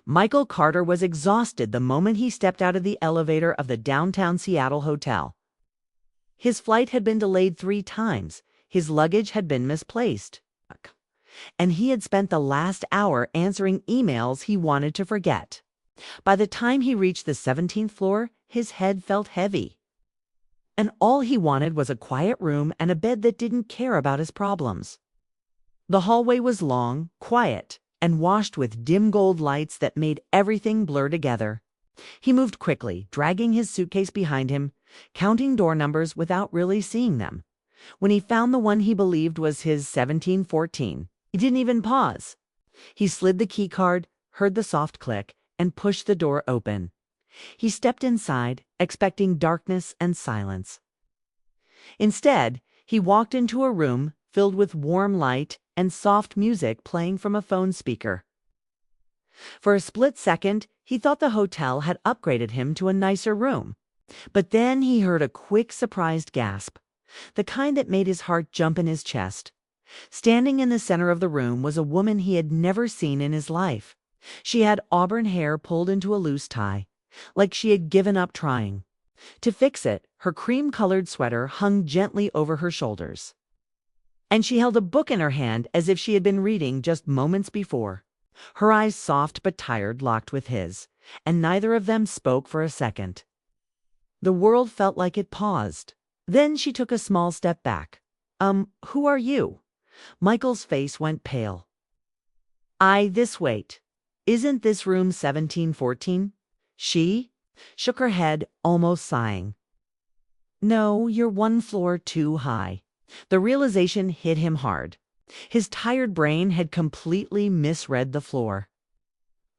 Michael Carter was exhausted the moment he stepped out of the elevator of the downtown Seattle hotel. His flight had been delayed 3 times, his luggage had been misplaced, and he had spent the last hour answering emails he wanted to forget. By the time he reached the 17th floor, his head felt heavy. And all he wanted was a quiet room and a bed that didn't care about his problems. The hallway was long, quiet, and washed with dim gold lights that made everything blur together. He moved quickly, dragging his suitcase behind him, counting door numbers without really seeing them. When he found the one he believed was his 1714, he didn't even pause. He slid the key card, heard the soft click, and pushed the door open. He stepped inside, expecting darkness and silence. Instead, he walked into a room filled with warm light and soft music playing from a phone speaker. For a split second, he thought the hotel had upgraded him to a nicer room. But then he heard a quick, surprised gasp, the kind that made his heart jump in his chest. Standing in the center of the room was a woman he had never seen in his life. She had auburn hair pulled into a loose tie, like she had given up trying. To fix it, her cream-colored sweater hung gently over her shoulders. And she held a book in her hand as if she had been reading just moments before. Her eyes, soft but tired, locked with his, and neither of them spoke for a second. The world felt like it paused. Then she took a small step back. Who are you?" Michael's face went pale. This wait. Isn't this room 1714? She shook her head, almost sighing. No, you're 1 floor too high. The realization hit him hard. His tired brain had completely misread the floor.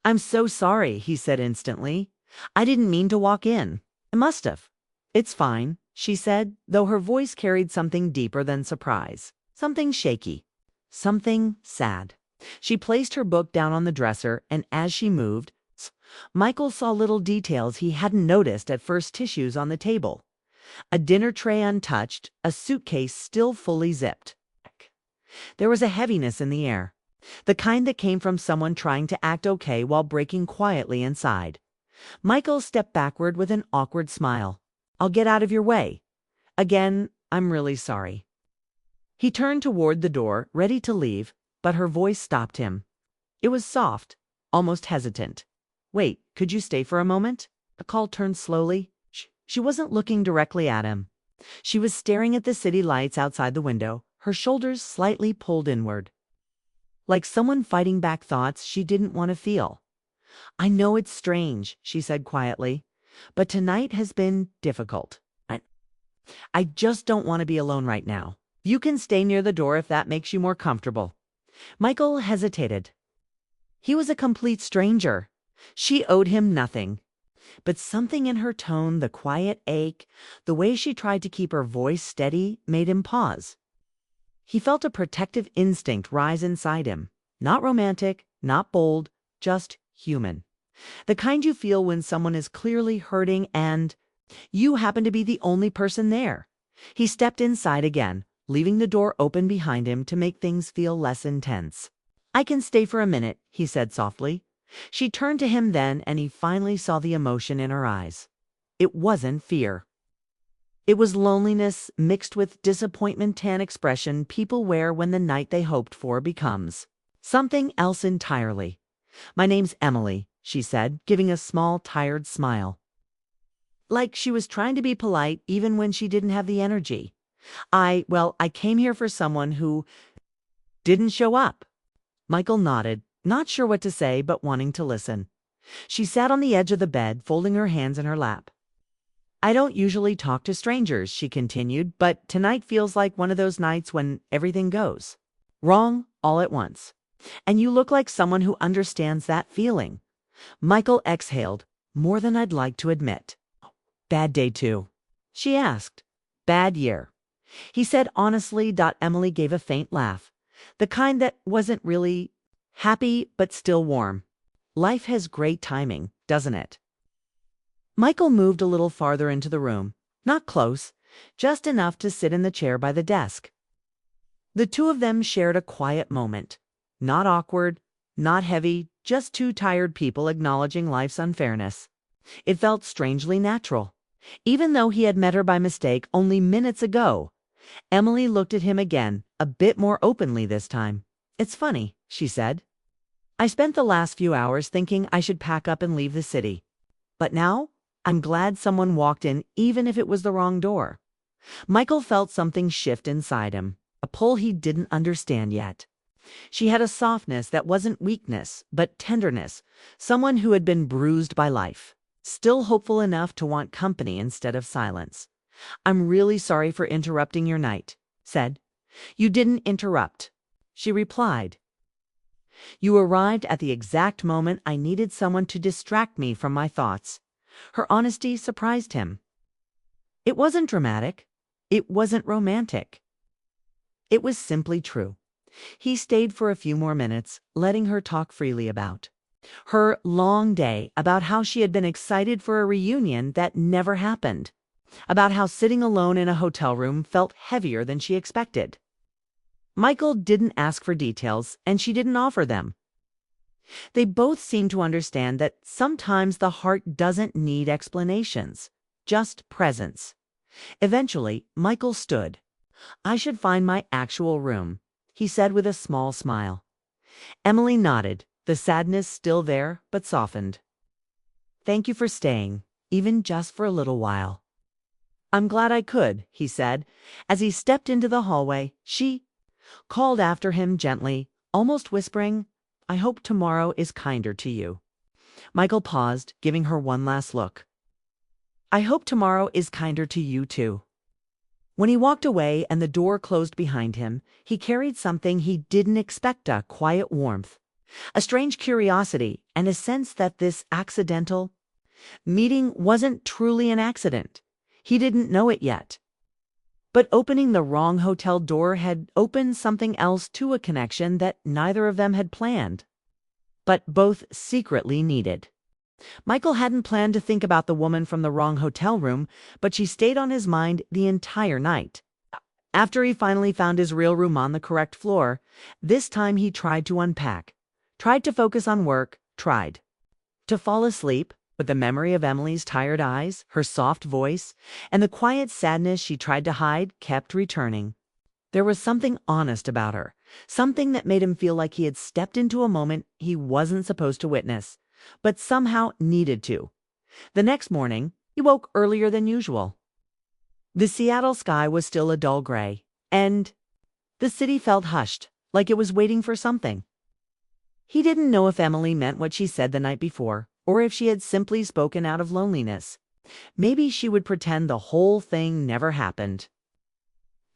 "I'm so sorry," he said instantly. "I didn't mean to walk in. I must have." "It's fine," she said, though her voice carried something deeper than surprise. Something shaky. Something sad. She placed her book down on the dresser, and as she moved, Michael saw little details he hadn't noticed at first. Tissues on the table, a dinner tray untouched, a suitcase still fully zipped. There was a heaviness in the air, the kind that came from someone trying to act okay while breaking quietly inside. Michael stepped backward with an awkward smile. "I'll get out of your way. Again, I'm really sorry." He turned toward the door, ready to leave, but her voice stopped him. It was soft, almost hesitant. "Wait, could you stay for a moment?" The call turned slowly. She wasn't looking directly at him. She was staring at the city lights outside the window, her shoulders slightly pulled inward, like someone fighting back thoughts she didn't want to feel. "I know it's strange," she said quietly, "but tonight has been difficult. I just don't want to be alone right now. You can stay near the door if that makes you more comfortable." Michael hesitated. He was a complete stranger. She owed him nothing. But something in her tone, the quiet ache, the way she tried to keep her voice steady, made him pause. He felt a protective instinct rise inside him. Not romantic, not bold, just human. The kind you feel when someone is clearly hurting and you happen to be the only person there. He stepped inside again, leaving the door open behind him to make things feel less intense. "I can stay for a minute," he said softly. She turned to him then, and he finally saw the emotion in her eyes. It wasn't fear. It was loneliness mixed with disappointment, tan expression people wear when the night they hoped for becomes something else entirely. "My name's Emily," she said, giving a small, tired smile. Like she was trying to be polite even when she didn't have the energy. I came here for someone who didn't show up." Michael nodded, not sure what to say but wanting to listen. She sat on the edge of the bed, folding her hands in her lap. "I don't usually talk to strangers," she continued, "but tonight feels like one of those nights when everything goes wrong all at once. And you look like someone who understands that feeling." Michael exhaled, "More than I'd like to admit." "Bad day too?" she asked. "Bad year," he said honestly. Emily gave a faint laugh, the kind that wasn't really happy but still warm. "Life has great timing, doesn't it?" Michael moved a little farther into the room, not close, just enough to sit in the chair by the desk. The two of them shared a quiet moment, not awkward, Not heavy, just two tired people acknowledging life's unfairness. It felt strangely natural. Even though he had met her by mistake only minutes ago, Emily looked at him again, a bit more openly this time. "It's funny," she said. "I spent the last few hours thinking I should pack up and leave the city. But now, I'm glad someone walked in even if it was the wrong door." Michael felt something shift inside him, a pull he didn't understand yet. She had a softness that wasn't weakness, but tenderness, someone who had been bruised by life, still hopeful enough to want company instead of silence. "I'm really sorry for interrupting your night," said. "You didn't interrupt," she replied. "You arrived at the exact moment I needed someone to distract me from my thoughts." Her honesty surprised him. It wasn't dramatic. It wasn't romantic. It was simply true. He stayed for a few more minutes, letting her talk freely about her long day, about how she had been excited for a reunion that never happened, about how sitting alone in a hotel room felt heavier than she expected. Michael didn't ask for details, and she didn't offer them. They both seemed to understand that sometimes the heart doesn't need explanations, just presence. Eventually, Michael stood. "I should find my actual room," he said with a small smile. Emily nodded, the sadness still there, but softened. "Thank you for staying, even just for a little while." "I'm glad I could," he said. As he stepped into the hallway, she called after him gently, almost whispering, "I hope tomorrow is kinder to you." Michael paused, giving her one last look. "I hope tomorrow is kinder to you too." When he walked away and the door closed behind him, he carried something he didn't expect, a quiet warmth, a strange curiosity, and a sense that this accidental meeting wasn't truly an accident. He didn't know it yet. But opening the wrong hotel door had opened something else to a connection that neither of them had planned, but both secretly needed. Michael hadn't planned to think about the woman from the wrong hotel room, but she stayed on his mind the entire night. After he finally found his real room on the correct floor, this time he tried to unpack, tried to focus on work, tried to fall asleep, but the memory of Emily's tired eyes, her soft voice, and the quiet sadness she tried to hide kept returning. There was something honest about her, something that made him feel like he had stepped into a moment he wasn't supposed to witness, but somehow needed to. The next morning, he woke earlier than usual. The Seattle sky was still a dull gray, and the city felt hushed, like it was waiting for something. He didn't know if Emily meant what she said the night before, or if she had simply spoken out of loneliness. Maybe she would pretend the whole thing never happened.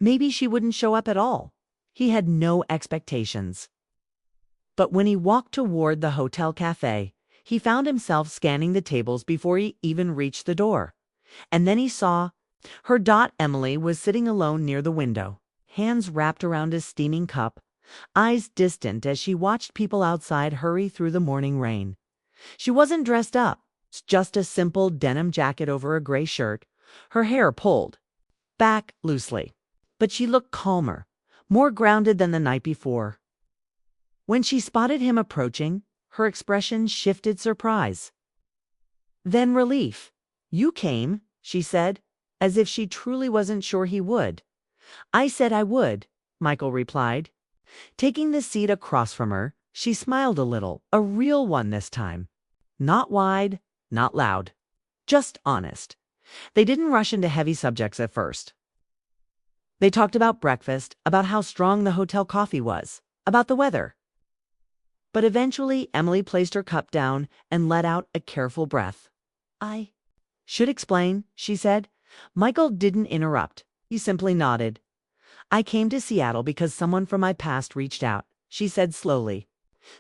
Maybe she wouldn't show up at all. He had no expectations. But when he walked toward the hotel cafe, he found himself scanning the tables before he even reached the door. And then he saw her. Emily was sitting alone near the window, hands wrapped around a steaming cup, eyes distant as she watched people outside hurry through the morning rain. She wasn't dressed up, just a simple denim jacket over a gray shirt, her hair pulled back loosely. But she looked calmer, more grounded than the night before. When she spotted him approaching, her expression shifted surprise, then relief. "You came," she said, as if she truly wasn't sure he would. "I said I would," Michael replied. Taking the seat across from her, she smiled a little, a real one this time. Not wide, not loud, just honest. They didn't rush into heavy subjects at first. They talked about breakfast, about how strong the hotel coffee was, about the weather. But eventually, Emily placed her cup down and let out a careful breath. "I should explain," she said. Michael didn't interrupt. He simply nodded. "I came to Seattle because someone from my past reached out," she said slowly.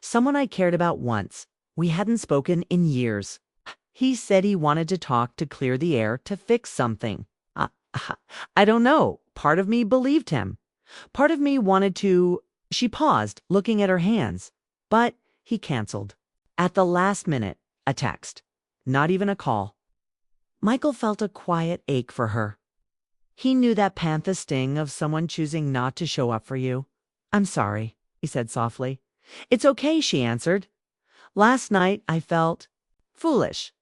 "Someone I cared about once. We hadn't spoken in years. He said he wanted to talk, to clear the air, to fix something. I don't know. Part of me believed him. Part of me wanted to—" She paused, looking at her hands. But he canceled. At the last minute, a text. Not even a call. Michael felt a quiet ache for her. He knew that panther sting of someone choosing not to show up for you. "I'm sorry," he said softly. "It's okay," she answered. "Last night I felt foolish.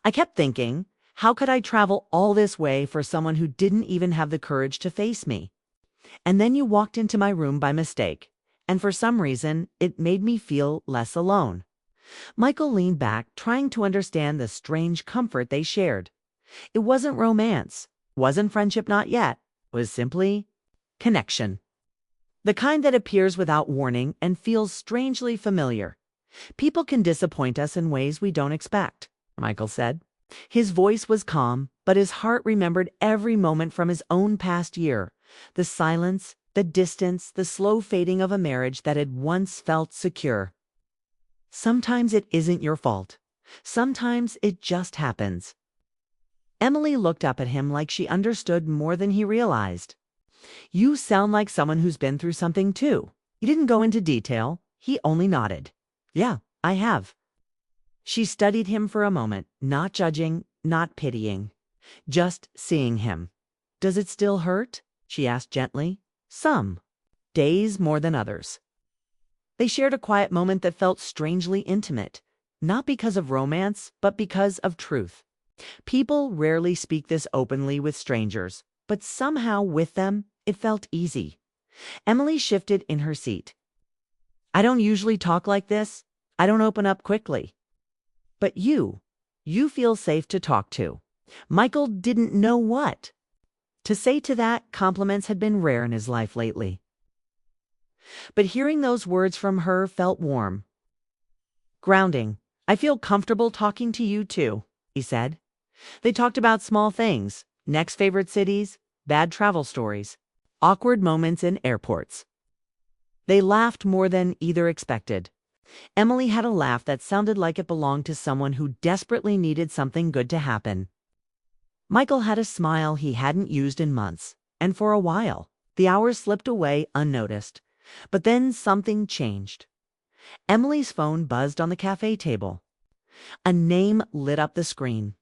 I kept thinking, how could I travel all this way for someone who didn't even have the courage to face me? And then you walked into my room by mistake, and for some reason, it made me feel less alone." Michael leaned back, trying to understand the strange comfort they shared. It wasn't romance, wasn't friendship, not yet. It was simply connection. The kind that appears without warning and feels strangely familiar. "People can disappoint us in ways we don't expect," Michael said. His voice was calm, but his heart remembered every moment from his own past year. The silence, the distance, the slow fading of a marriage that had once felt secure. "Sometimes it isn't your fault. Sometimes it just happens." Emily looked up at him like she understood more than he realized. "You sound like someone who's been through something too." He didn't go into detail. He only nodded. "Yeah, I have." She studied him for a moment, not judging, not pitying, just seeing him. "Does it still hurt?" she asked gently. "Some days more than others." They shared a quiet moment that felt strangely intimate, not because of romance, but because of truth. People rarely speak this openly with strangers, but somehow with them, it felt easy. Emily shifted in her seat. "I don't usually talk like this. I don't open up quickly. But you feel safe to talk to." Michael didn't know what to say to that. Compliments had been rare in his life lately. But hearing those words from her felt warm, grounding. "I feel comfortable talking to you too," he said. They talked about small things, next favorite cities, bad travel stories, awkward moments in airports. They laughed more than either expected. Emily had a laugh that sounded like it belonged to someone who desperately needed something good to happen. Michael had a smile he hadn't used in months, and for a while, the hours slipped away unnoticed. But then something changed. Emily's phone buzzed on the cafe table. A name lit up the screen.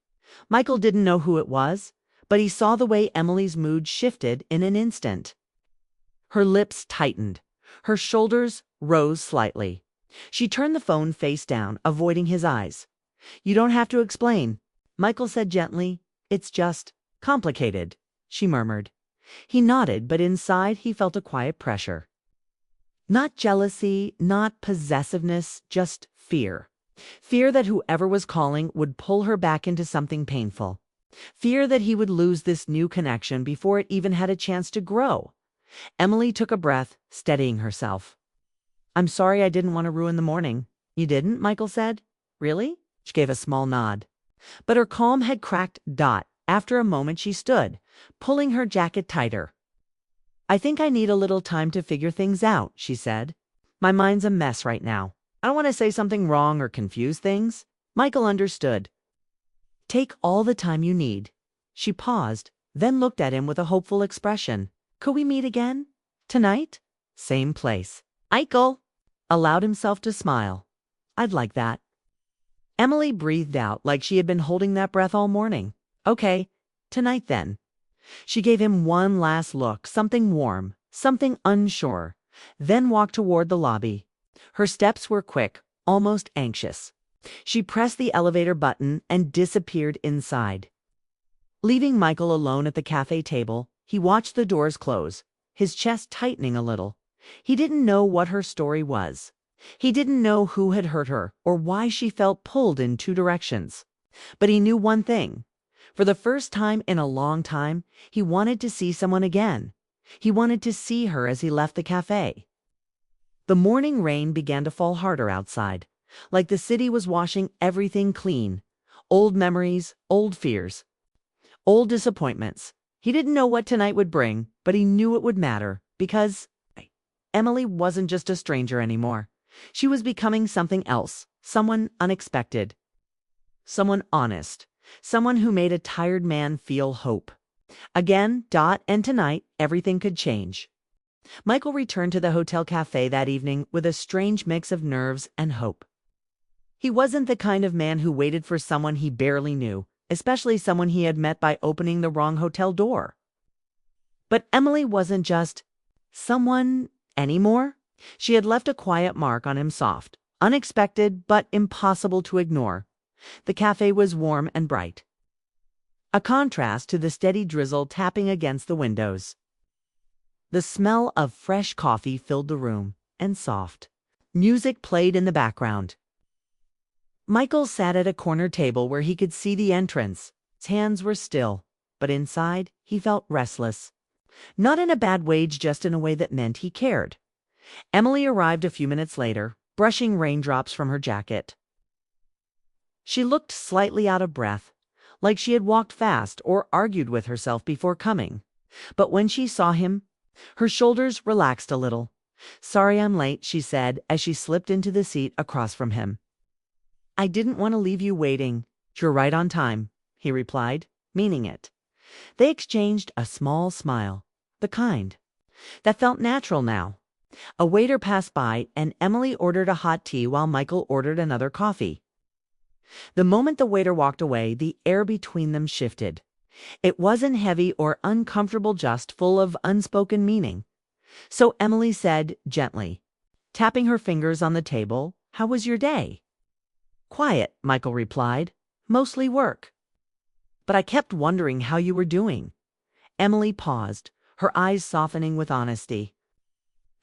Michael didn't know who it was, but he saw the way Emily's mood shifted in an instant. Her lips tightened. Her shoulders rose slightly. She turned the phone face down, avoiding his eyes. "You don't have to explain," Michael said gently. "It's just complicated," she murmured. He nodded, but inside he felt a quiet pressure. Not jealousy, not possessiveness, just fear. Fear that whoever was calling would pull her back into something painful. Fear that he would lose this new connection before it even had a chance to grow. Emily took a breath, steadying herself. "I'm sorry I didn't want to ruin the morning." "You didn't?" Michael said. "Really?" She gave a small nod. But her calm had cracked. After a moment she stood, pulling her jacket tighter. "I think I need a little time to figure things out," she said. "My mind's a mess right now. I don't want to say something wrong or confuse things." Michael understood. "Take all the time you need." She paused, then looked at him with a hopeful expression. "Could we meet again? Tonight? Same place." Michael allowed himself to smile. "I'd like that." Emily breathed out like she had been holding that breath all morning. "Okay, tonight then." She gave him one last look, something warm, something unsure, then walked toward the lobby. Her steps were quick, almost anxious. She pressed the elevator button and disappeared inside. Leaving Michael alone at the cafe table, he watched the doors close, his chest tightening a little. He didn't know what her story was. He didn't know who had hurt her or why she felt pulled in two directions. But he knew one thing. For the first time in a long time, he wanted to see someone again. He wanted to see her as he left the cafe. The morning rain began to fall harder outside, like the city was washing everything clean. Old memories, old fears, old disappointments. He didn't know what tonight would bring, but he knew it would matter, because Emily wasn't just a stranger anymore. She was becoming something else, someone unexpected, someone honest, someone who made a tired man feel hope. Again, and tonight, everything could change. Michael returned to the hotel cafe that evening with a strange mix of nerves and hope. He wasn't the kind of man who waited for someone he barely knew, especially someone he had met by opening the wrong hotel door. But Emily wasn't just someone anymore. She had left a quiet mark on him, soft, unexpected, but impossible to ignore. The cafe was warm and bright, a contrast to the steady drizzle tapping against the windows. The smell of fresh coffee filled the room, and soft music played in the background. Michael sat at a corner table where he could see the entrance. His hands were still, but inside he felt restless. Not in a bad way, just in a way that meant he cared. Emily arrived a few minutes later, brushing raindrops from her jacket. She looked slightly out of breath, like she had walked fast or argued with herself before coming. But when she saw him, her shoulders relaxed a little. "Sorry I'm late," she said as she slipped into the seat across from him. "I didn't want to leave you waiting." "You're right on time," he replied, meaning it. They exchanged a small smile, the kind that felt natural now. A waiter passed by, and Emily ordered a hot tea while Michael ordered another coffee. The moment the waiter walked away, the air between them shifted. It wasn't heavy or uncomfortable, just full of unspoken meaning. So Emily said gently, tapping her fingers on the table, "How was your day?" "Quiet," Michael replied. "Mostly work." "But I kept wondering how you were doing." Emily paused, her eyes softening with honesty.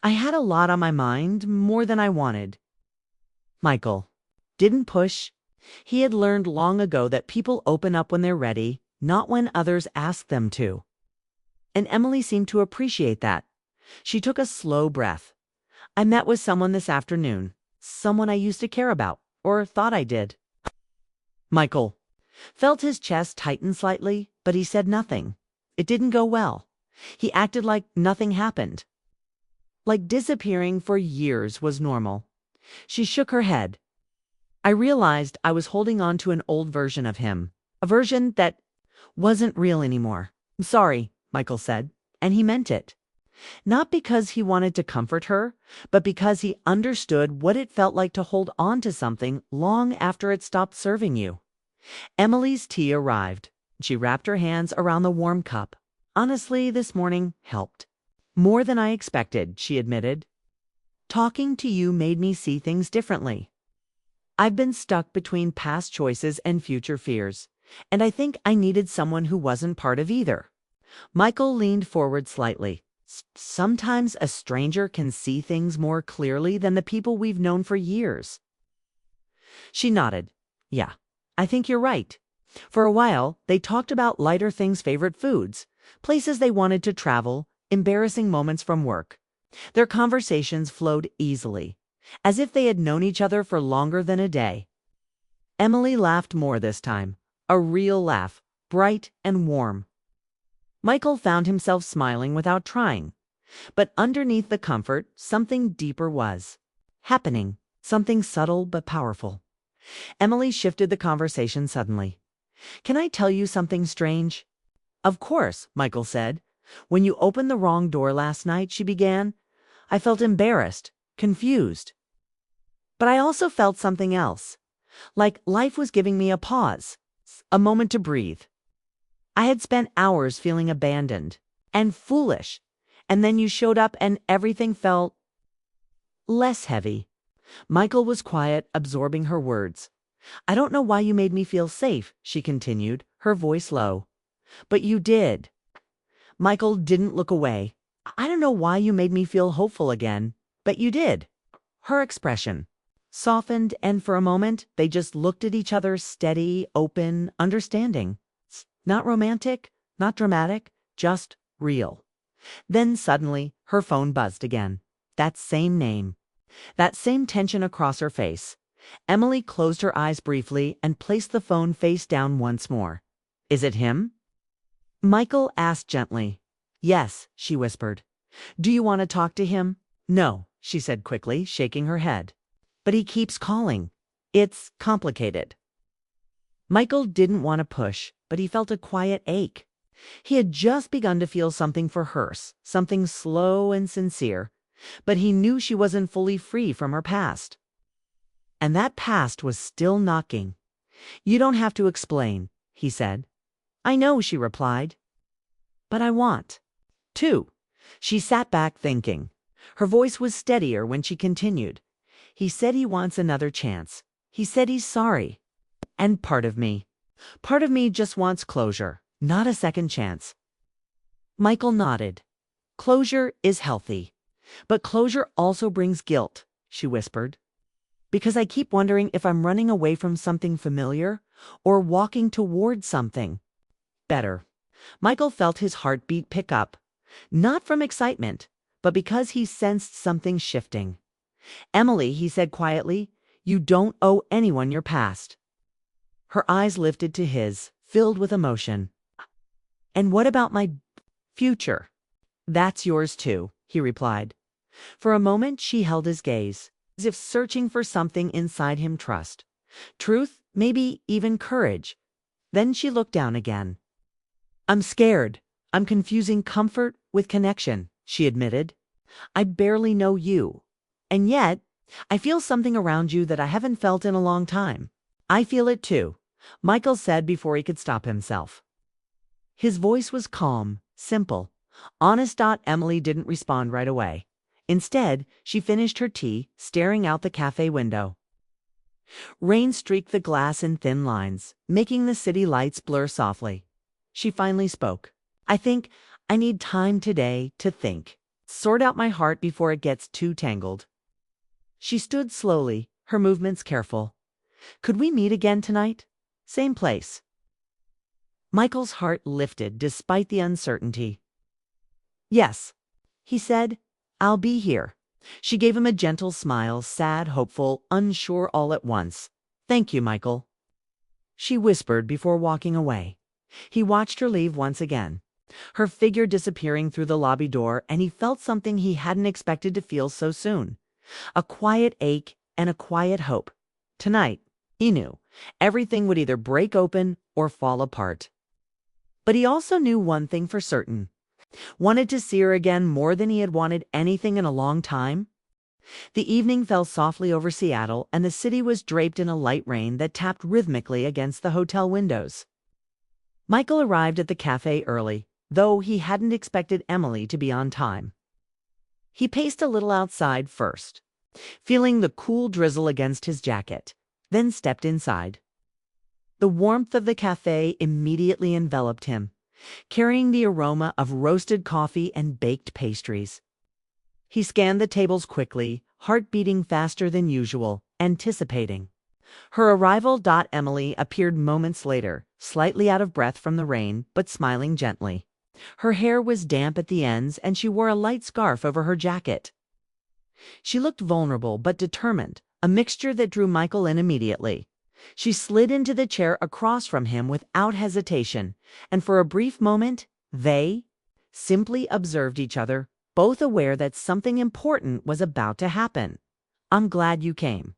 "I had a lot on my mind, more than I wanted." Michael didn't push. He had learned long ago that people open up when they're ready, not when others ask them to. And Emily seemed to appreciate that. She took a slow breath. "I met with someone this afternoon, someone I used to care about, or thought I did." Michael felt his chest tighten slightly, but he said nothing. It didn't go well. He acted like nothing happened, like disappearing for years was normal. She shook her head. "I realized I was holding on to an old version of him, a version that wasn't real anymore." "I'm sorry," Michael said, and he meant it. Not because he wanted to comfort her, but because he understood what it felt like to hold on to something long after it stopped serving you. Emily's tea arrived. She wrapped her hands around the warm cup. "Honestly, this morning helped. More than I expected," she admitted. "Talking to you made me see things differently. I've been stuck between past choices and future fears, and I think I needed someone who wasn't part of either." Michael leaned forward slightly. "Sometimes a stranger can see things more clearly than the people we've known for years." She nodded. "Yeah, I think you're right." For a while, they talked about lighter things, favorite foods, places they wanted to travel, embarrassing moments from work. Their conversations flowed easily, as if they had known each other for longer than a day. Emily laughed more this time, a real laugh, bright and warm. Michael found himself smiling without trying. But underneath the comfort, something deeper was happening, something subtle but powerful. Emily shifted the conversation suddenly. "Can I tell you something strange?" "Of course," Michael said. "When you opened the wrong door last night," she began, "I felt embarrassed, confused. But I also felt something else, like life was giving me a pause, a moment to breathe. I had spent hours feeling abandoned and foolish, and then you showed up and everything felt less heavy." Michael was quiet, absorbing her words. "I don't know why you made me feel safe," she continued, her voice low. "But you did." Michael didn't look away. "I don't know why you made me feel hopeful again, but you did." Her expression softened, and for a moment they just looked at each other, steady, open, understanding. Not romantic, not dramatic, just real. Then suddenly her phone buzzed again. That same name, that same tension across her face. Emily closed her eyes briefly and placed the phone face down once more. "Is it him?" Michael asked gently. "Yes," she whispered. "Do you want to talk to him?" "No," she said quickly, shaking her head. "But he keeps calling. It's complicated." Michael didn't want to push, but he felt a quiet ache. He had just begun to feel something for her, something slow and sincere, but he knew she wasn't fully free from her past. And that past was still knocking. "You don't have to explain," he said. "I know," she replied. "But I want to." She sat back thinking. Her voice was steadier when she continued. He said he wants another chance. He said he's sorry. And part of me just wants closure, not a second chance. Michael nodded. Closure is healthy. But closure also brings guilt, she whispered. Because I keep wondering if I'm running away from something familiar or walking toward something better. Michael felt his heartbeat pick up, not from excitement, but because he sensed something shifting. Emily, he said quietly, you don't owe anyone your past. Her eyes lifted to his, filled with emotion. And what about my future? That's yours too, he replied. For a moment she held his gaze, as if searching for something inside him: trust, truth, maybe even courage. Then she looked down again. I'm scared. I'm confusing comfort with connection, she admitted. I barely know you. And yet, I feel something around you that I haven't felt in a long time. I feel it too, Michael said before he could stop himself. His voice was calm, simple, honest. Emily didn't respond right away. Instead, she finished her tea, staring out the cafe window. Rain streaked the glass in thin lines, making the city lights blur softly. She finally spoke. I think I need time today to think. Sort out my heart before it gets too tangled. She stood slowly, her movements careful. Could we meet again tonight? Same place. Michael's heart lifted despite the uncertainty. Yes, he said. I'll be here. She gave him a gentle smile, sad, hopeful, unsure all at once. Thank you, Michael, she whispered before walking away. He watched her leave once again, her figure disappearing through the lobby door, and he felt something he hadn't expected to feel so soon. A quiet ache and a quiet hope. Tonight, he knew, everything would either break open or fall apart. But he also knew one thing for certain. Wanted to see her again more than he had wanted anything in a long time. The evening fell softly over Seattle, and the city was draped in a light rain that tapped rhythmically against the hotel windows. Michael arrived at the cafe early, though he hadn't expected Emily to be on time. He paced a little outside first, feeling the cool drizzle against his jacket, then stepped inside. The warmth of the cafe immediately enveloped him, carrying the aroma of roasted coffee and baked pastries. He scanned the tables quickly, heart beating faster than usual, anticipating her arrival. Emily appeared moments later, slightly out of breath from the rain, but smiling gently. Her hair was damp at the ends, and she wore a light scarf over her jacket. She looked vulnerable but determined, a mixture that drew Michael in immediately. She slid into the chair across from him without hesitation, and for a brief moment, they simply observed each other, both aware that something important was about to happen. I'm glad you came,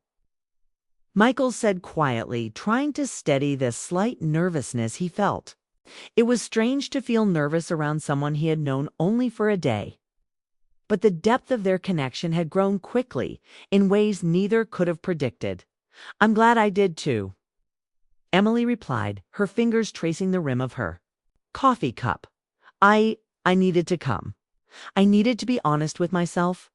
Michael said quietly, trying to steady the slight nervousness he felt. It was strange to feel nervous around someone he had known only for a day. But the depth of their connection had grown quickly, in ways neither could have predicted. I'm glad I did too, Emily replied, her fingers tracing the rim of her coffee cup. I needed to come. I needed to be honest with myself.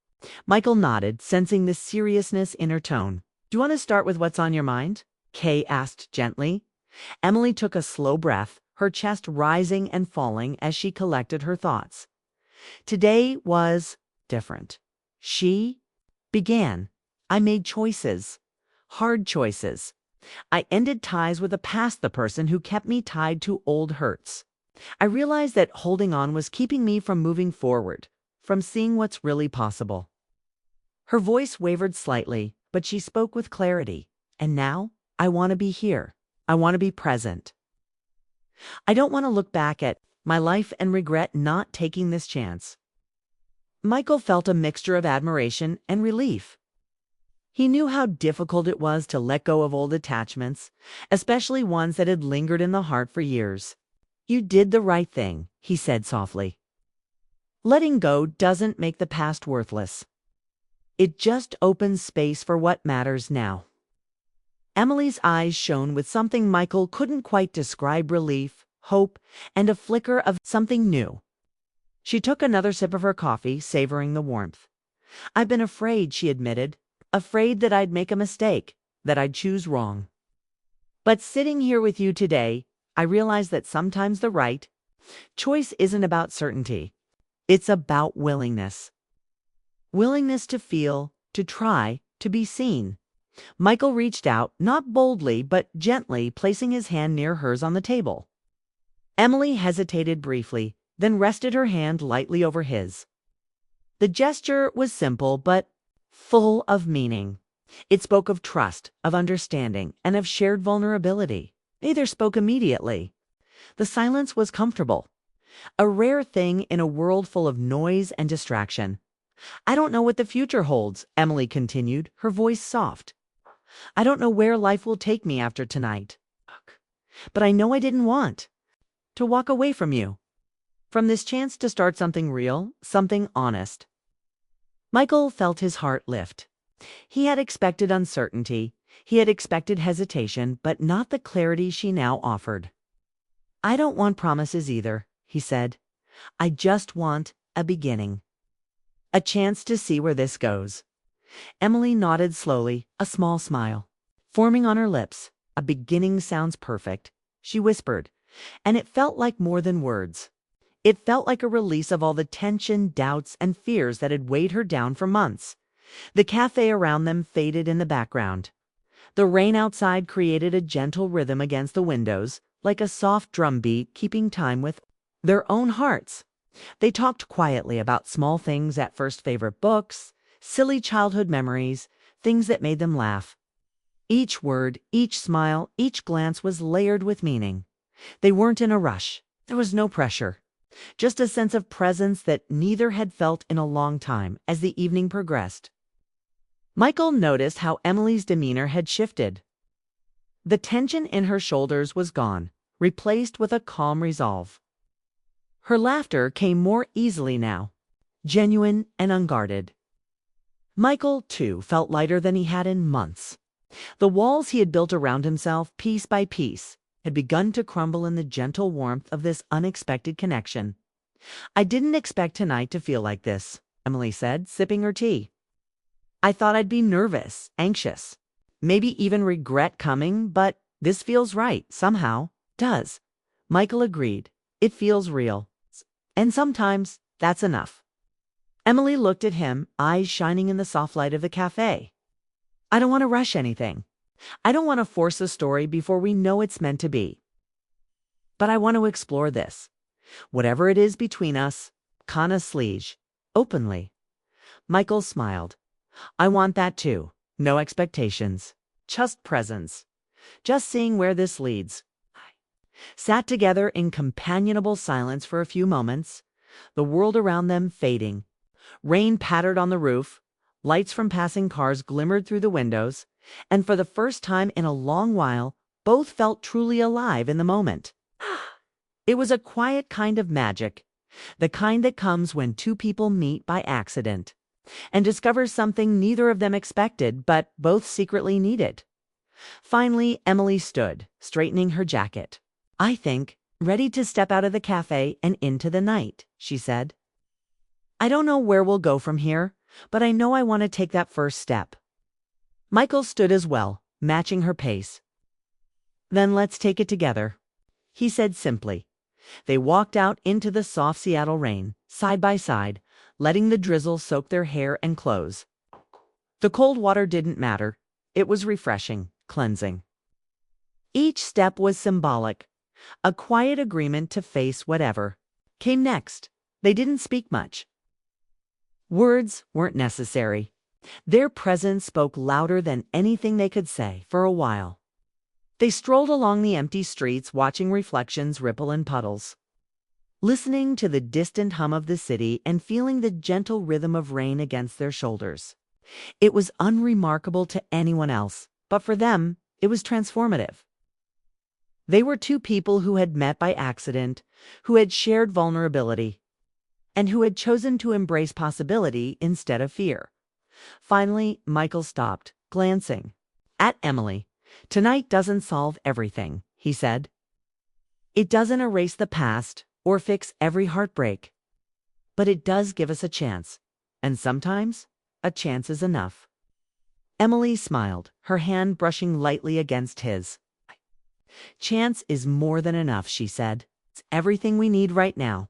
Michael nodded, sensing the seriousness in her tone. Do you want to start with what's on your mind? Kay asked gently. Emily took a slow breath, her chest rising and falling as she collected her thoughts. Today was different. She began. I made choices. Hard choices. I ended ties with a past, the person who kept me tied to old hurts. I realized that holding on was keeping me from moving forward, from seeing what's really possible. Her voice wavered slightly, but she spoke with clarity. And now, I want to be here. I want to be present. I don't want to look back at my life and regret not taking this chance. Michael felt a mixture of admiration and relief. He knew how difficult it was to let go of old attachments, especially ones that had lingered in the heart for years. You did the right thing, he said softly. Letting go doesn't make the past worthless. It just opens space for what matters now. Emily's eyes shone with something Michael couldn't quite describe: relief, hope, and a flicker of something new. She took another sip of her coffee, savoring the warmth. I've been afraid, she admitted. Afraid that I'd make a mistake, that I'd choose wrong. But sitting here with you today, I realize that sometimes the right choice isn't about certainty. It's about willingness. Willingness to feel, to try, to be seen. Michael reached out, not boldly, but gently, placing his hand near hers on the table. Emily hesitated briefly, then rested her hand lightly over his. The gesture was simple, but full of meaning. It spoke of trust, of understanding, and of shared vulnerability. Neither spoke immediately. The silence was comfortable, a rare thing in a world full of noise and distraction. I don't know what the future holds, Emily continued, her voice soft. I don't know where life will take me after tonight. But I know I didn't want to walk away from you, from this chance to start something real, something honest. Michael felt his heart lift. He had expected uncertainty, he had expected hesitation, but not the clarity she now offered. I don't want promises either, he said. I just want a beginning. A chance to see where this goes. Emily nodded slowly, a small smile forming on her lips. A beginning sounds perfect, she whispered, and it felt like more than words. It felt like a release of all the tension, doubts, and fears that had weighed her down for months. The cafe around them faded in the background. The rain outside created a gentle rhythm against the windows, like a soft drum beat keeping time with their own hearts. They talked quietly about small things at first, favorite books, silly childhood memories, things that made them laugh. Each word, each smile, each glance was layered with meaning. They weren't in a rush. There was no pressure. Just a sense of presence that neither had felt in a long time as the evening progressed. Michael noticed how Emily's demeanor had shifted. The tension in her shoulders was gone, replaced with a calm resolve. Her laughter came more easily now, genuine and unguarded. Michael, too, felt lighter than he had in months. The walls he had built around himself, piece by piece, had begun to crumble in the gentle warmth of this unexpected connection. I didn't expect tonight to feel like this, Emily said, sipping her tea. I thought I'd be nervous, anxious, maybe even regret coming, but this feels right, somehow. Does. Michael agreed. It feels real. And sometimes that's enough. Emily looked at him, eyes shining in the soft light of the cafe. I don't want to rush anything. I don't want to force a story before we know it's meant to be. But I want to explore this. Whatever it is between us, kana sleege, openly. Michael smiled. I want that too. No expectations. Just presence. Just seeing where this leads. Sat together in companionable silence for a few moments, the world around them fading. Rain pattered on the roof, lights from passing cars glimmered through the windows, and for the first time in a long while, both felt truly alive in the moment. It was a quiet kind of magic, the kind that comes when two people meet by accident and discover something neither of them expected but both secretly needed. Finally, Emily stood, straightening her jacket. I think, ready to step out of the cafe and into the night, she said. I don't know where we'll go from here, but I know I want to take that first step. Michael stood as well, matching her pace. Then let's take it together, he said simply. They walked out into the soft Seattle rain, side by side, letting the drizzle soak their hair and clothes. The cold water didn't matter. It was refreshing, cleansing. Each step was symbolic, a quiet agreement to face whatever came next. They didn't speak much. Words weren't necessary. Their presence spoke louder than anything they could say for a while. They strolled along the empty streets, watching reflections ripple in puddles, listening to the distant hum of the city and feeling the gentle rhythm of rain against their shoulders. It was unremarkable to anyone else, but for them, it was transformative. They were two people who had met by accident, who had shared vulnerability, and who had chosen to embrace possibility instead of fear. Finally, Michael stopped, glancing at Emily. Tonight doesn't solve everything, he said. It doesn't erase the past or fix every heartbreak. But it does give us a chance. And sometimes a chance is enough. Emily smiled, her hand brushing lightly against his. Chance is more than enough, she said. It's everything we need right now.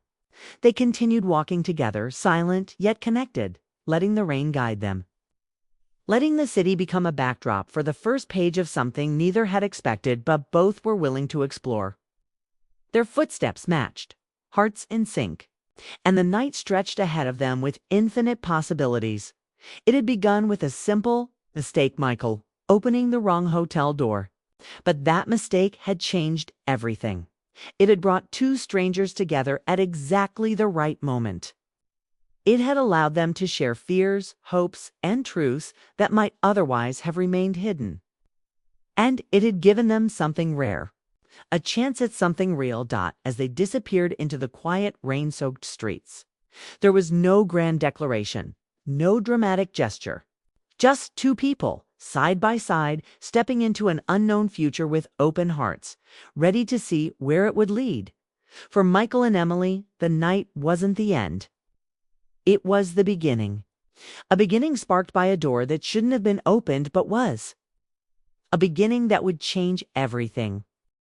They continued walking together, silent yet connected, letting the rain guide them. Letting the city become a backdrop for the first page of something neither had expected but both were willing to explore. Their footsteps matched, hearts in sync, and the night stretched ahead of them with infinite possibilities. It had begun with a simple mistake, Michael, opening the wrong hotel door. But that mistake had changed everything. It had brought two strangers together at exactly the right moment. It had allowed them to share fears, hopes, and truths that might otherwise have remained hidden. And it had given them something rare, a chance at something real. As they disappeared into the quiet, rain-soaked streets. There was no grand declaration, no dramatic gesture. Just two people, side by side, stepping into an unknown future with open hearts, ready to see where it would lead. For Michael and Emily, the night wasn't the end. It was the beginning. A beginning sparked by a door that shouldn't have been opened but was. A beginning that would change everything.